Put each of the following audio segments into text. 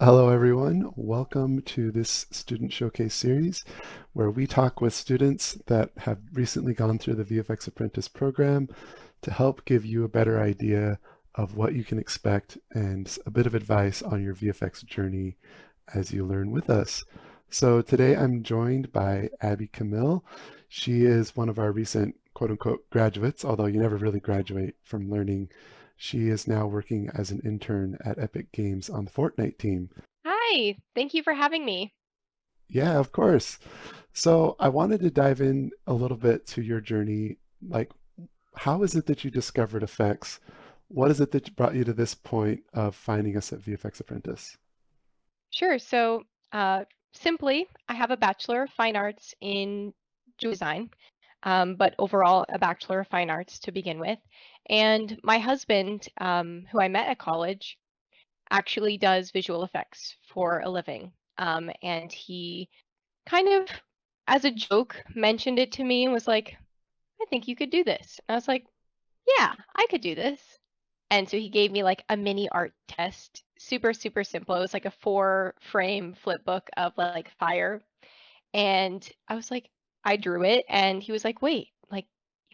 Hello, everyone. Welcome to this Student Showcase series where we talk with students that have recently gone through the VFX Apprentice program to help give you a better idea of what you can expect and a bit of advice on your VFX journey as you learn with us. So today I'm joined by Abbie Chmil. She is one of our recent quote unquote graduates, although you never really graduate from learning. She is now working as an intern at Epic Games on the Fortnite team. Hi, thank you for having me. Yeah, of course. So I wanted to dive in a little bit to your journey. Like, how is it that you discovered effects? What is it that brought you to this point of finding us at VFX Apprentice? Sure. Simply, I have a Bachelor of Fine Arts in jewelry design, but overall a Bachelor of Fine Arts to begin with. And my husband, who I met at college, actually does visual effects for a living. And he kind of, as a joke, mentioned it to me and was like, I think you could do this. And I was like, yeah, I could do this. And so he gave me like a mini art test, super, super simple. It was like a 4-frame flip book of like fire. And I was like, I drew it. And he was like, wait, like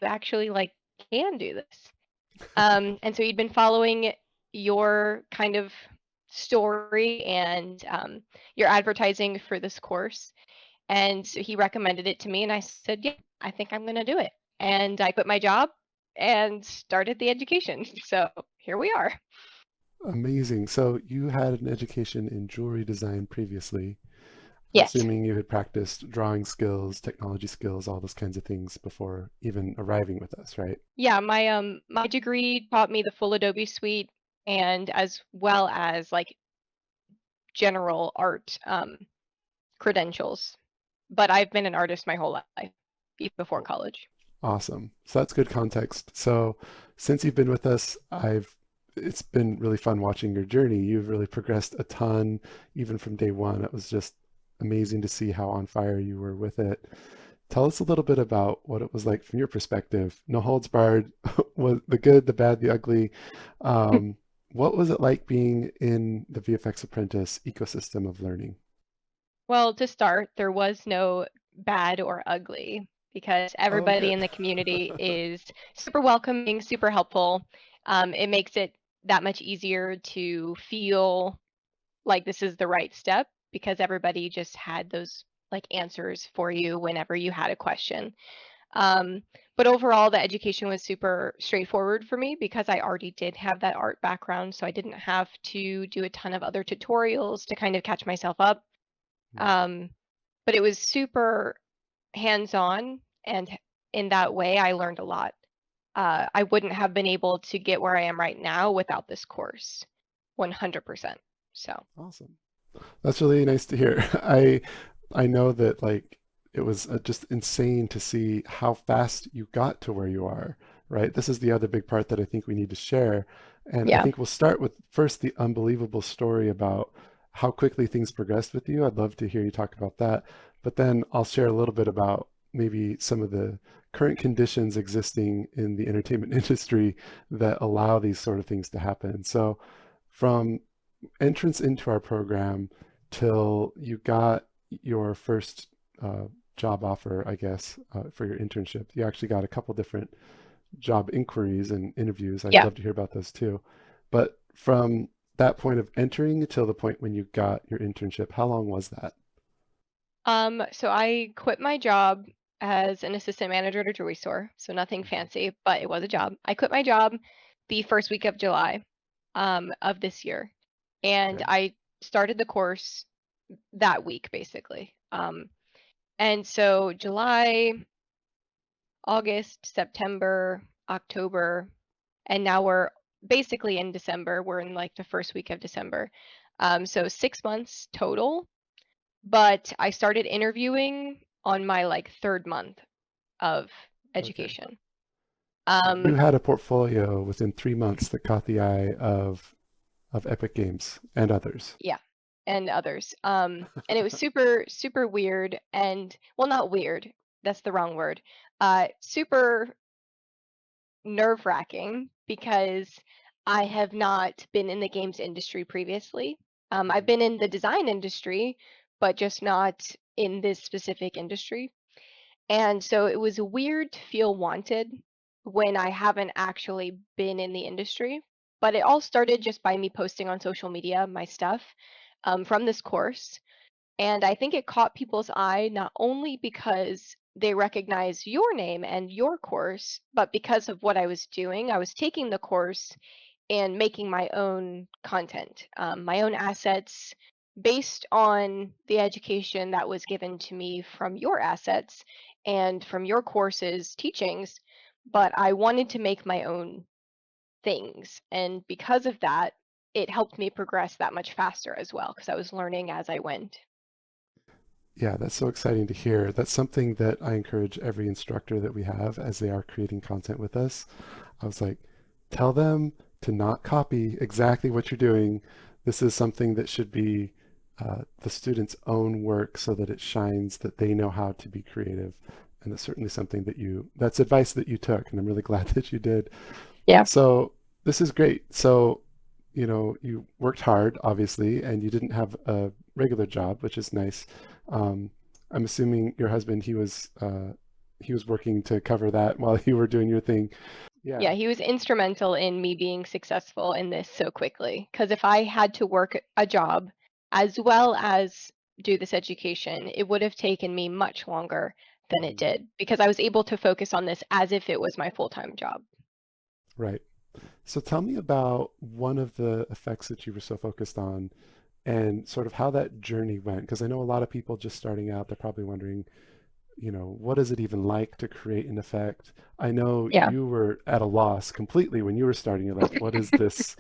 you actually like can do this. And so he'd been following your kind of story and your advertising for this course. And so he recommended it to me, and I said, yeah, I think I'm going to do it. And I quit my job and started the education. So here we are. Amazing. So you had an education in jewelry design previously, Yes. assuming you had practiced drawing skills, technology skills, all those kinds of things before even arriving with us, right? Yeah, my degree taught me the full Adobe suite and as well as like general art credentials. But I've been an artist my whole life, even before college. Awesome. So that's good context. So since you've been with us, I've it's been really fun watching your journey. You've really progressed a ton, even from day one. It was just amazing to see how on fire you were with it. Tell us a little bit about what it was like from your perspective. No holds barred, was the good, the bad, the ugly. Um, what was it like being in the VFX Apprentice ecosystem of learning? Well, to start, there was no bad or ugly because Oh, everybody good. in the community is super welcoming, super helpful. It makes it that much easier to feel like this is the right step because everybody just had those like answers for you whenever you had a question. Um, but overall, the education was super straightforward for me because I already did have that art background, so I didn't have to do a ton of other tutorials to kind of catch myself up. Hmm. Um, but it was super hands-on, and in that way, I learned a lot. I wouldn't have been able to get where I am right now without this course, 100%. So, Awesome. That's really nice to hear. I know that like it was just insane to see how fast you got to where you are, right? This is the other big part that I think we need to share. And I yeah. think we'll start with first the unbelievable story about how quickly things progressed with you. I'd love to hear you talk about that. But then I'll share a little bit about maybe some of the current conditions existing in the entertainment industry that allow these sort of things to happen. So from entrance into our program till you got your first uh, job offer, I guess, for your internship. You actually got a couple different job inquiries and interviews. I'd Yeah. love to hear about those too. But from that point of entering till the point when you got your internship, how long was that? So I quit my job as an assistant manager at a jewelry store, so nothing fancy, but it was a job. I quit my job the first week of July, of this year, and Okay. I started the course that week, basically. And so July, August, September, October, and now we're basically in December. We're in like the first week of December. So 6 months total, but I started interviewing on my like third month of Okay. education. So you Um, had a portfolio within 3 months that caught the eye of Epic Games and others. yeah, and others. And it was super, super weird and well, not weird. That's the wrong word. Super nerve-wracking because I have not been in the games industry previously. I've been in the design industry, but just not in this specific industry. And so it was weird to feel wanted when I haven't actually been in the industry. But it all started just by me posting on social media my stuff from this course. And I think it caught people's eye not only because they recognize your name and your course, but because of what I was doing. I was taking the course and making my own content, my own assets based on the education that was given to me from your assets and from your courses teachings. But I wanted to make my own things. And because of that, it helped me progress that much faster as well, because I was learning as I went. Yeah, that's so exciting to hear. That's something that I encourage every instructor that we have as they are creating content with us. I was like, tell them to not copy exactly what you're doing. This is something that should be the student's own work so that it shines, that they know how to be creative. And that's certainly something that that's advice that you took, and I'm really glad that you did. Yeah. So this is great. So, you worked hard, obviously, and you didn't have a regular job, which is nice. Um, I'm assuming your husband, he was working to cover that while you were doing your thing. Yeah. Yeah, he was instrumental in me being successful in this so quickly. Because if I had to work a job as well as do this education, it would have taken me much longer than it Mhm. did because I was able to focus on this as if it was my full-time job. Right. So tell me about one of the effects that you were so focused on and sort of how that journey went. Because I know a lot of people just starting out, they're probably wondering, what is it even like to create an effect? I know Yeah. you were at a loss completely when you were starting. You're like, what is this?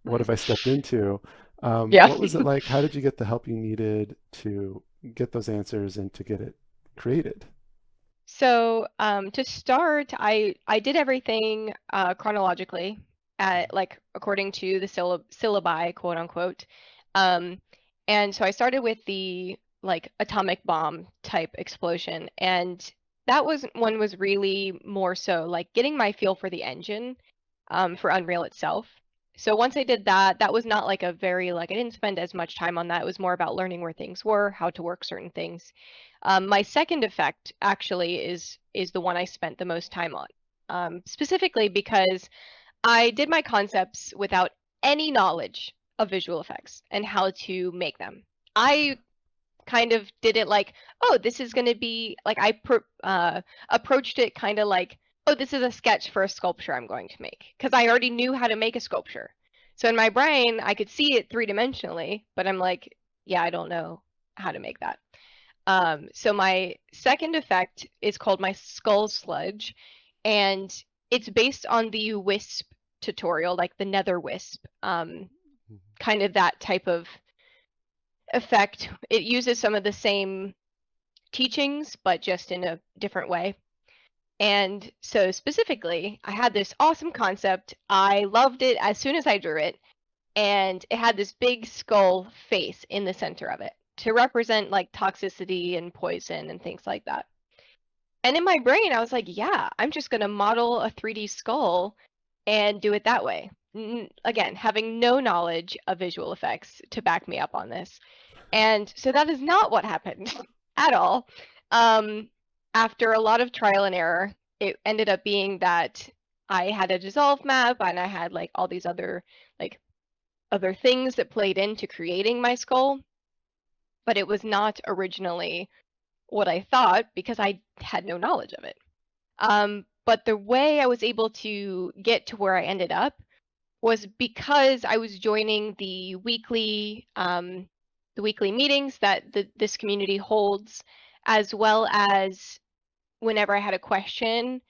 What have I stepped into? Yeah. What was it like? How did you get the help you needed to get those answers and to get it created? So, to start, I did everything chronologically, like according to the syllabi, quote unquote. Um, and so I started with the like atomic bomb type explosion, and that was really more so like getting my feel for the engine, for Unreal itself. So once I did that, that was not like a very like I didn't spend as much time on that. It was more about learning where things were, how to work certain things. My second effect actually is the one I spent the most time on, specifically because I did my concepts without any knowledge of visual effects and how to make them. I kind of did it like, oh, this is going to be like approached it kind of like, oh, this is a sketch for a sculpture I'm going to make because I already knew how to make a sculpture. So in my brain, I could see it three-dimensionally, but I'm like, yeah, I don't know how to make that. So my second effect is called my skull sludge, and it's based on the Wisp tutorial, like the Nether Wisp, Mhm. kind of that type of effect. It uses some of the same teachings, but just in a different way. And so specifically, I had this awesome concept. I loved it as soon as I drew it, and it had this big skull face in the center of it to represent like toxicity and poison and things like that. And in my brain, I was like, yeah, I'm just going to model a 3D skull and do it that way. Again, having no knowledge of visual effects to back me up on this. And so that is not what happened at all. Um, After a lot of trial and error, it ended up being that I had a dissolve map and I had like all these like other things that played into creating my skull, but it was not originally what I thought because I had no knowledge of it. But the way I was able to get to where I ended up was because I was joining the weekly meetings that this community holds, as well as whenever I had a question,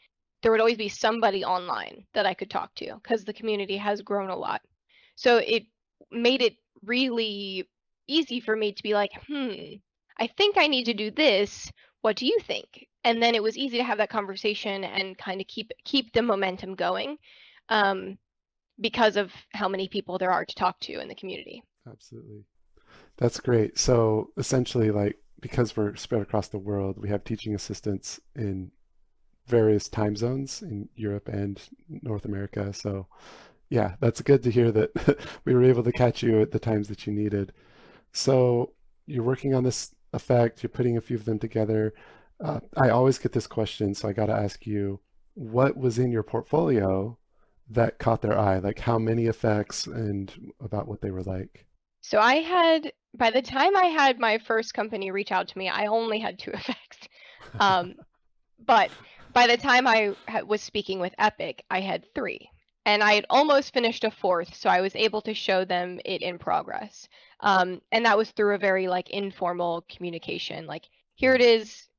there would always be somebody online that I could talk to because the community has grown a lot. So it made it really easy for me to be like, I think I need to do this. What do you think? And then it was easy to have that conversation and kind of keep the momentum going, um, because of how many people there are to talk to in the community. Absolutely. That's great. So essentially, like, because we're spread across the world, we have teaching assistants in various time zones in Europe and North America. So yeah, that's good to hear that we were able to catch you at the times that you needed. So you're working on this effect, you're putting a few of them together. I always get this question, so I got to ask you, what was in your portfolio that caught their eye? Like how many effects and about what they were like? So by the time I had my first company reach out to me, I only had two effects. Um, but by the time was speaking with Epic, I had three. And I had almost finished a fourth, so I was able to show them it in progress. And that was through a very like informal communication. Like, here it Mm, is,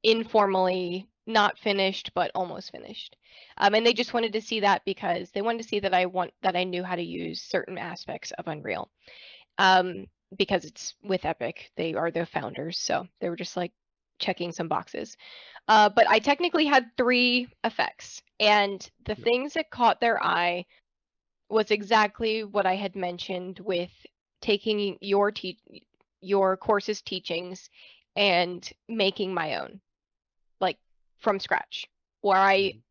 informally, not finished, but almost finished. And they just wanted to see that because they wanted to see that I knew how to use certain aspects of Unreal. Um, because it's with Epic, they are the founders, so they were just like checking some boxes. But I technically had three effects, and the yep. things that caught their eye was exactly what I had mentioned with taking your course's teachings and making my own, like from scratch, where Mhm,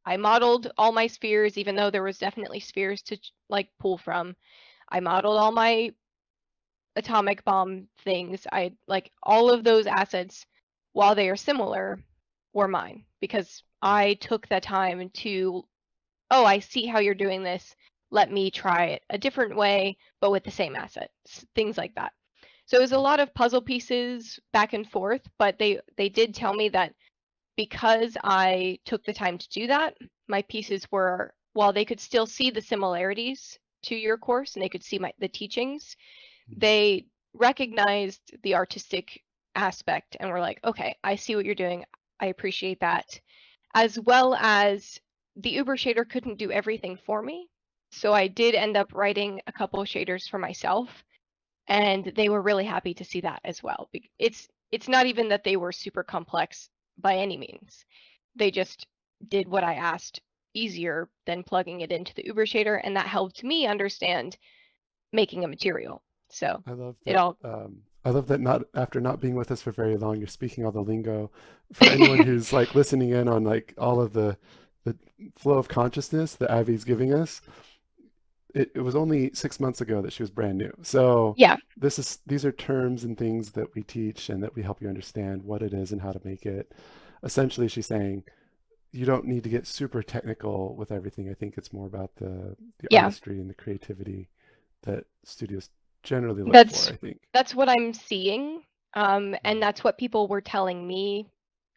I modeled all my spheres, even though there was definitely spheres to like pull from. I modeled all my atomic bomb things. I like all of those assets, while they are similar, were mine because mhm, I took the time to, oh, I see how you're doing this. Let me try it a different way, but with the same assets, things like that. So it was a yep, lot of puzzle pieces back and forth, but they did tell me that because I took the time to do that, my pieces were, while they could still see the similarities to your course and they could see the teachings, mhm, they recognized the artistic aspect and were like, okay, I see what you're doing. I appreciate that. As well as the Uber shader couldn't do everything for me. So I did end up writing a couple of shaders for myself, and they were really happy to see that as well. It's not even that they were super complex by any means. They just did what I asked easier than plugging it into the Uber shader, and that helped me understand making a material. So I love it that. all I love that not after not being with us for very long, you're speaking all the lingo. For anyone who's like listening in on like all of the flow of consciousness that Avi's giving us, it was only 6 months ago that she was brand new. So yeah, these are terms and things that we teach and that we help you understand what it is and how to make it. Essentially, she's saying you don't need to get super technical with everything. I think it's more about the yeah. artistry and the creativity that studios generally look for, That's I think. that's what I'm seeing. And Mhm, that's what people were telling me,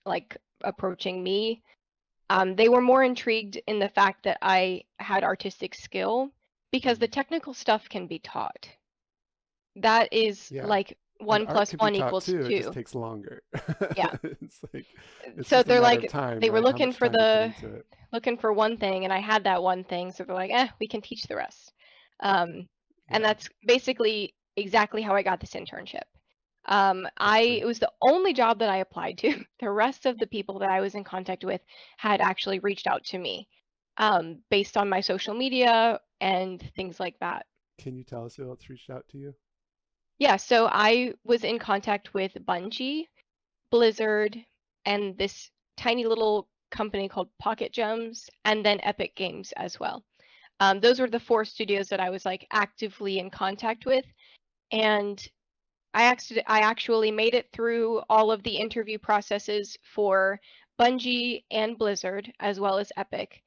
like approaching me. They were more intrigued in the fact that I had artistic skill because the mhm. technical stuff can be taught. That is Yeah. like And one art plus can be one taught equals too. It just two. takes longer. Yeah. It's like it's So just a they're matter of like time, they were right? How much time you put into it. looking for one thing, and I had that one thing, so they're like, we can teach the rest. And Yeah, that's basically exactly how I got this internship. that's great. It was the only job that I applied to. The rest of the people that I was in contact with had actually reached out to me, based on my social media and things like that. Can you tell us who else reached out to you? Yeah, so I was in contact with Bungie, Blizzard, and this tiny little company called Pocket Gems, and then Epic Games as well. Those were the four studios that I was like actively in contact with, and I actually made it through all of the interview processes for Bungie and Blizzard, as well as Epic.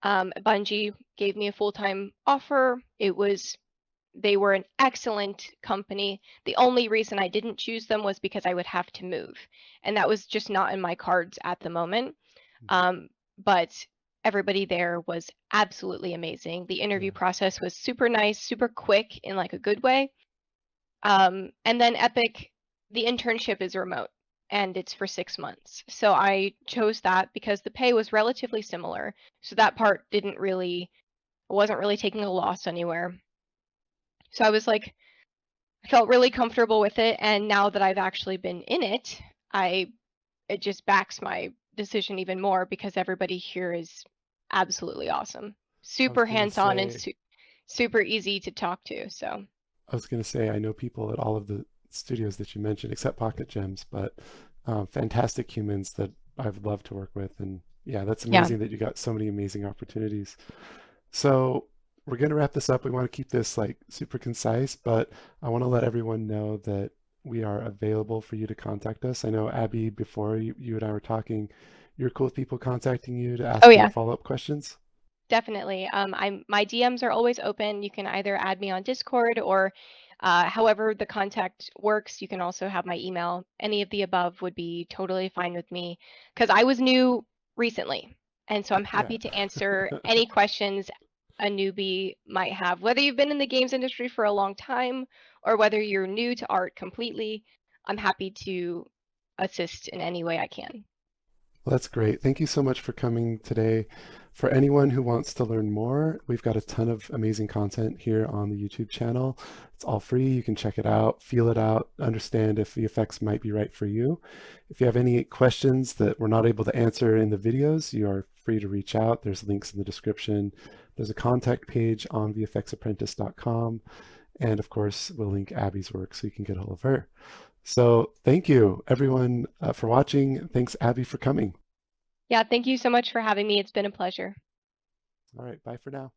Bungie gave me a full-time offer. They were an excellent company. The only reason I didn't choose them was because I would have to move, and that was just not in my cards at the moment. Mhm. Um, but everybody there was absolutely amazing. The interview Yeah. process was super nice, super quick in like a good way. And then Epic, the internship is remote and it's for 6 months. So I chose that because the pay was relatively similar. So that part wasn't really taking a loss anywhere. So I was like, I felt really comfortable with it. And now that I've actually been in it, it just backs my decision even more because everybody here is absolutely awesome. I was Super gonna hands-on and say super easy to talk to. So I know people at all of the studios that you mentioned, except Pocket Gems, but fantastic humans that I would love to work with. And yeah, that's yeah. amazing that you got so many amazing opportunities. So we're going to wrap this up. We want to keep this like super concise, but I want to let everyone know that we are available for you to contact us. I know, Abby, before you and I were talking, you're cool with people contacting you to Oh ask them yeah, follow-up questions? definitely. My DMs are always open. You can either add me on Discord or however the contact works. You can also have my email. Any of the above would be totally fine with me because I was new recently. And so I'm Yeah. happy to answer any questions a newbie might have, whether you've been in the games industry for a long time or whether you're new to art completely. I'm happy to assist in any way I can. Well, that's great. Thank you so much for coming today. For anyone who wants to learn more, we've got a ton of amazing content here on the YouTube channel. It's all free. You can check it out, feel it out, understand if VFX might be right for you. If you have any questions that we're not able to answer in the videos, you are free to reach out. There's links in the description. There's a contact page on vfxapprentice.com. And of course, we'll link Abby's work so you can get a hold of her. So thank you, everyone, for watching. Thanks, Abby, for coming. Yeah, thank you so much for having me. It's been a pleasure. All right, bye for now.